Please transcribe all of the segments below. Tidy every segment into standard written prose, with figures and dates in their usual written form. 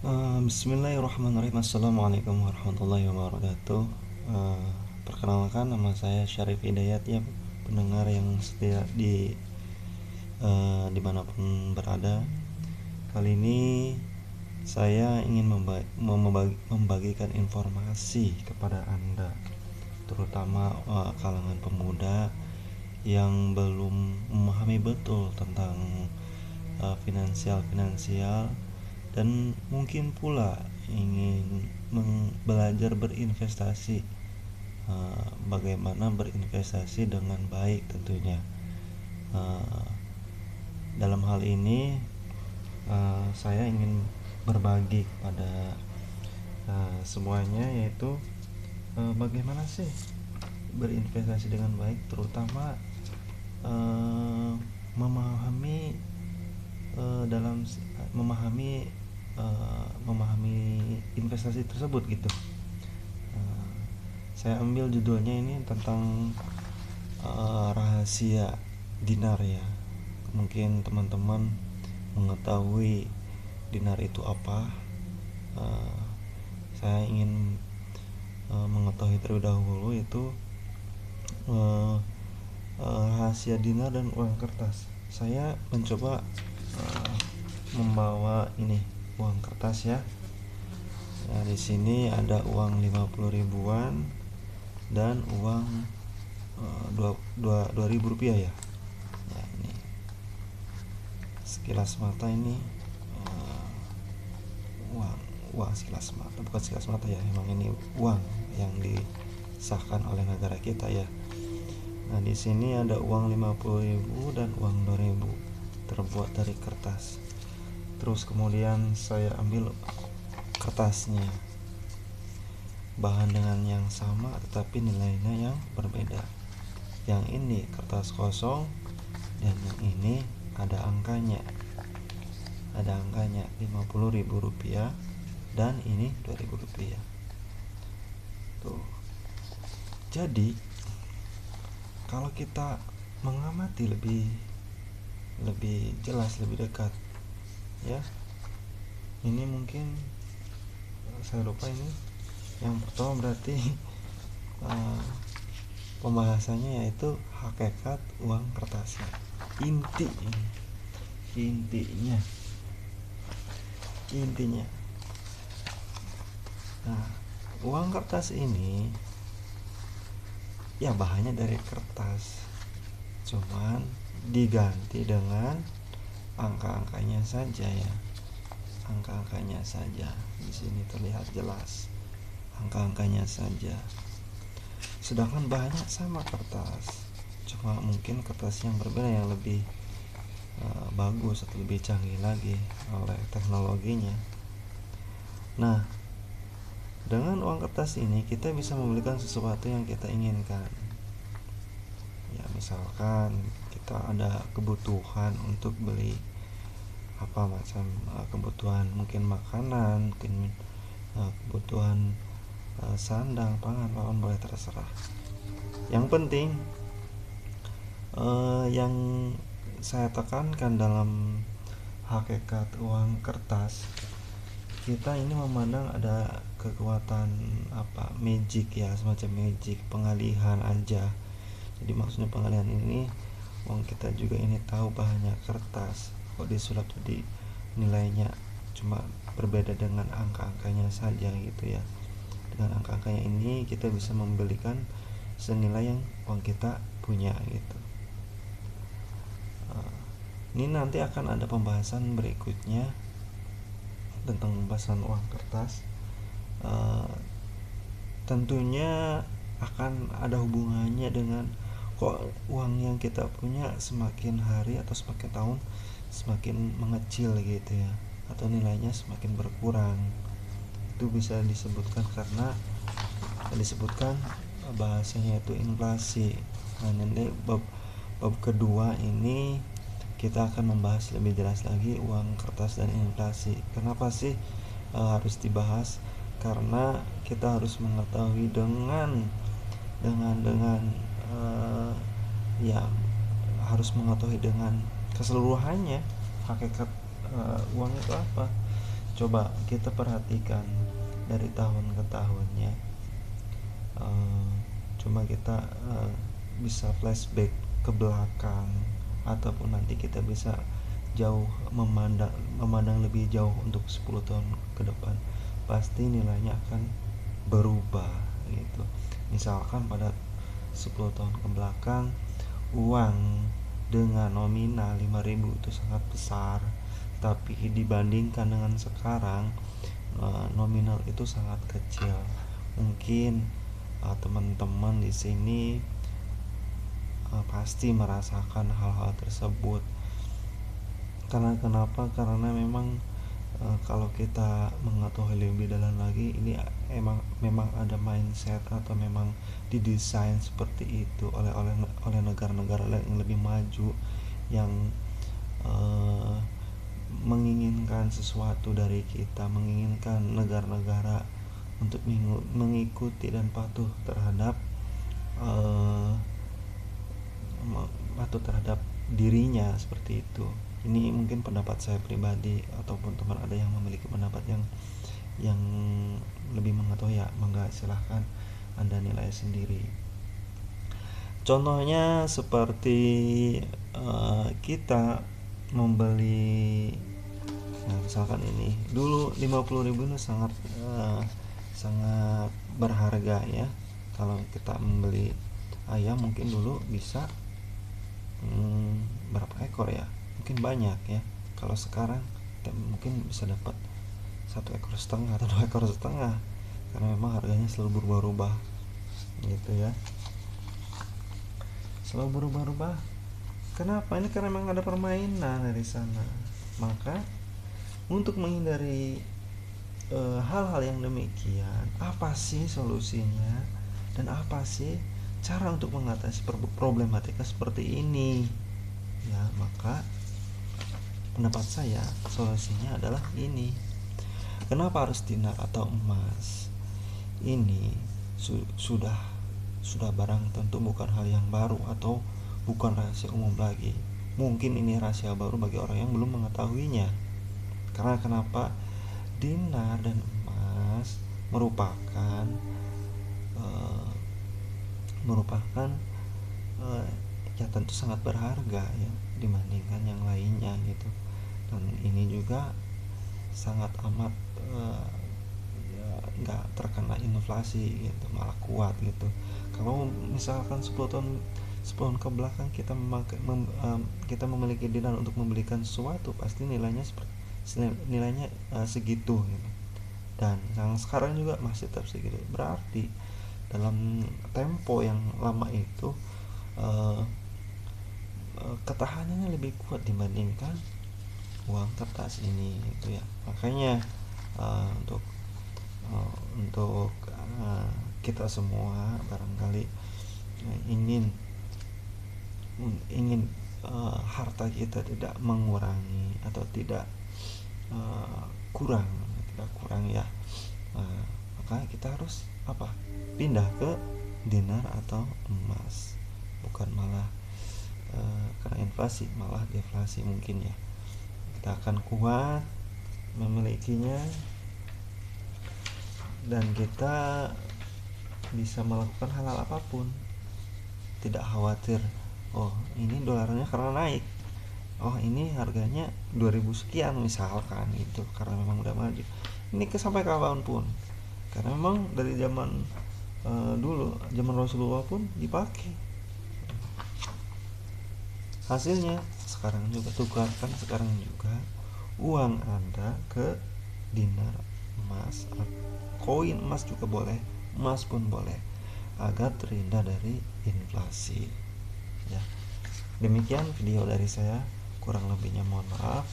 Bismillahirrahmanirrahim. Assalamualaikum warahmatullahi wabarakatuh. Eh, Perkenalkan, nama saya Syarif Hidayat ya, pendengar yang setia dimanapun berada. Kali ini saya ingin membagikan informasi kepada Anda, terutama kalangan pemuda yang belum memahami betul tentang finansial dan mungkin pula ingin belajar berinvestasi, bagaimana berinvestasi dengan baik tentunya. Uh, dalam hal ini saya ingin berbagi kepada semuanya, yaitu bagaimana sih berinvestasi dengan baik, terutama memahami dalam memahami investasi tersebut gitu. Saya ambil judulnya ini tentang rahasia dinar ya. Mungkin teman-teman mengetahui dinar itu apa. Saya ingin mengetahui terlebih dahulu itu rahasia dinar dan uang kertas. Saya mencoba membawa ini uang kertas ya. Nah, di sini ada uang 50 ribuan dan uang 2.000 rupiah ya. Nah, ini sekilas mata ini uang sekilas mata, bukan sekilas mata ya, emang ini uang yang disahkan oleh negara kita ya. Nah, di sini ada uang 50.000 dan uang 2.000 terbuat dari kertas. Terus kemudian saya ambil kertasnya, bahan dengan yang sama tetapi nilainya yang berbeda. Yang ini kertas kosong dan yang ini ada angkanya. Ada angkanya 50.000 rupiah dan ini 2.000 rupiah. Tuh. Jadi kalau kita mengamati lebih jelas, lebih dekat ya, ini mungkin saya lupa ini yang pertama berarti pembahasannya yaitu hakikat uang kertasnya. Intinya nah, uang kertas ini ya bahannya dari kertas, cuman diganti dengan angka-angkanya saja ya. Angka-angkanya saja di sini terlihat jelas, angka-angkanya saja. Sedangkan bahannya sama kertas, cuma mungkin kertas yang berbeda, yang lebih bagus atau lebih canggih lagi oleh teknologinya. Nah, dengan uang kertas ini kita bisa membelikan sesuatu yang kita inginkan. Ya, misalkan kita ada kebutuhan untuk beli apa macam kebutuhan, mungkin makanan, mungkin kebutuhan sandang, pangan, papan, boleh terserah. Yang penting yang saya tekankan dalam hakikat uang kertas, kita ini memandang ada kekuatan magic ya, semacam magic, pengalihan aja. Jadi maksudnya pengalihan ini, uang kita juga ini tahu bahannya kertas, kok disulap jadi nilainya cuma berbeda dengan angka-angkanya saja gitu ya. Dengan angka-angkanya ini kita bisa membelikan senilai yang uang kita punya gitu. Ini nanti akan ada pembahasan berikutnya tentang pembahasan uang kertas. Tentunya akan ada hubungannya dengan kok uang yang kita punya semakin hari atau semakin tahun semakin mengecil gitu ya, atau nilainya semakin berkurang. Itu bisa disebutkan karena disebutkan bahasanya itu inflasi. Nah, nanti bab kedua ini kita akan membahas lebih jelas lagi uang kertas dan inflasi. Kenapa sih harus dibahas? Karena kita harus mengetahui dengan ya, harus mengetahui dengan keseluruhannya hakikat uang itu apa. Coba kita perhatikan dari tahun ke tahunnya. uh, Cuma kita bisa flashback ke belakang, ataupun nanti kita bisa jauh memandang lebih jauh untuk 10 tahun ke depan, pasti nilainya akan berubah gitu. Misalkan pada 10 tahun ke belakang, uang dengan nominal 5.000 itu sangat besar, tapi dibandingkan dengan sekarang nominal itu sangat kecil. Mungkin teman-teman di sini pasti merasakan hal-hal tersebut. Karena kenapa? Karena memang kalau kita mengetahui lebih dalam lagi, ini memang ada mindset atau memang didesain seperti itu oleh negara-negara yang lebih maju, yang menginginkan sesuatu dari kita, menginginkan negara-negara untuk mengikuti dan patuh terhadap dirinya seperti itu. Ini mungkin pendapat saya pribadi, ataupun teman ada yang memiliki pendapat yang lebih mengetahui, ya mangga silahkan Anda nilai sendiri. Contohnya seperti kita membeli, nah misalkan ini dulu 50.000 itu sangat berharga ya. Kalau kita membeli ayam mungkin dulu bisa berapa ekor ya, mungkin banyak ya. Kalau sekarang kita mungkin bisa dapat 1,5 ekor atau 2,5 ekor, karena memang harganya selalu berubah-ubah gitu ya, selalu berubah-ubah. Kenapa? Ini karena memang ada permainan dari sana. Maka untuk menghindari hal-hal yang demikian, apa sih solusinya dan apa sih cara untuk mengatasi problematika seperti ini ya? Maka pendapat saya solusinya adalah ini. Kenapa harus dinar atau emas? Ini sudah barang tentu bukan hal yang baru atau bukan rahasia umum lagi. Mungkin ini rahasia baru bagi orang yang belum mengetahuinya. Karena kenapa? Dinar dan emas merupakan ya tentu sangat berharga ya dibandingkan yang lainnya gitu. Dan ini juga sangat amat ya nggak terkena inflasi gitu, malah kuat gitu. Kalau misalkan 10 tahun ke belakang kita memiliki dinar untuk membelikan sesuatu, pasti nilainya segitu gitu. Dan yang sekarang juga masih tetap segitu. Berarti dalam tempo yang lama itu ketahanannya lebih kuat dibandingkan uang kertas ini gitu ya. Makanya untuk kita semua barangkali ingin harta kita tidak mengurangi atau tidak kurang ya. Maka kita harus pindah ke dinar atau emas, bukan malah karena inflasi malah deflasi mungkin ya. Kita akan kuat memilikinya dan kita bisa melakukan hal-hal apapun, tidak khawatir oh ini dolarnya karena naik, oh ini harganya 2.000 sekian misalkan itu, karena memang udah maju. Ini sampai kapanpun, karena memang dari zaman dulu, zaman Rasulullah pun dipakai. Hasilnya sekarang juga tukarkan sekarang juga uang Anda ke dinar emas, koin emas juga boleh, emas pun boleh, agar terhindar dari inflasi ya. Demikian video dari saya, kurang lebihnya mohon maaf.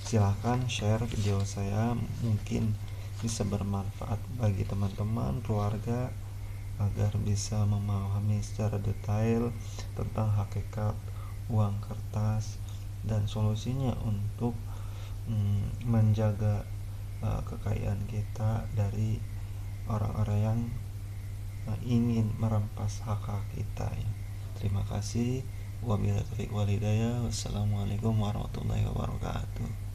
Silahkan share video saya, mungkin bisa bermanfaat bagi teman-teman, keluarga, agar bisa memahami secara detail tentang hakikat uang kertas dan solusinya untuk menjaga kekayaan kita dari orang-orang yang ingin merampas hak-hak kita ya. Terima kasih. Wabillahi taufiq wal hidayah. Wassalamualaikum warahmatullahi wabarakatuh.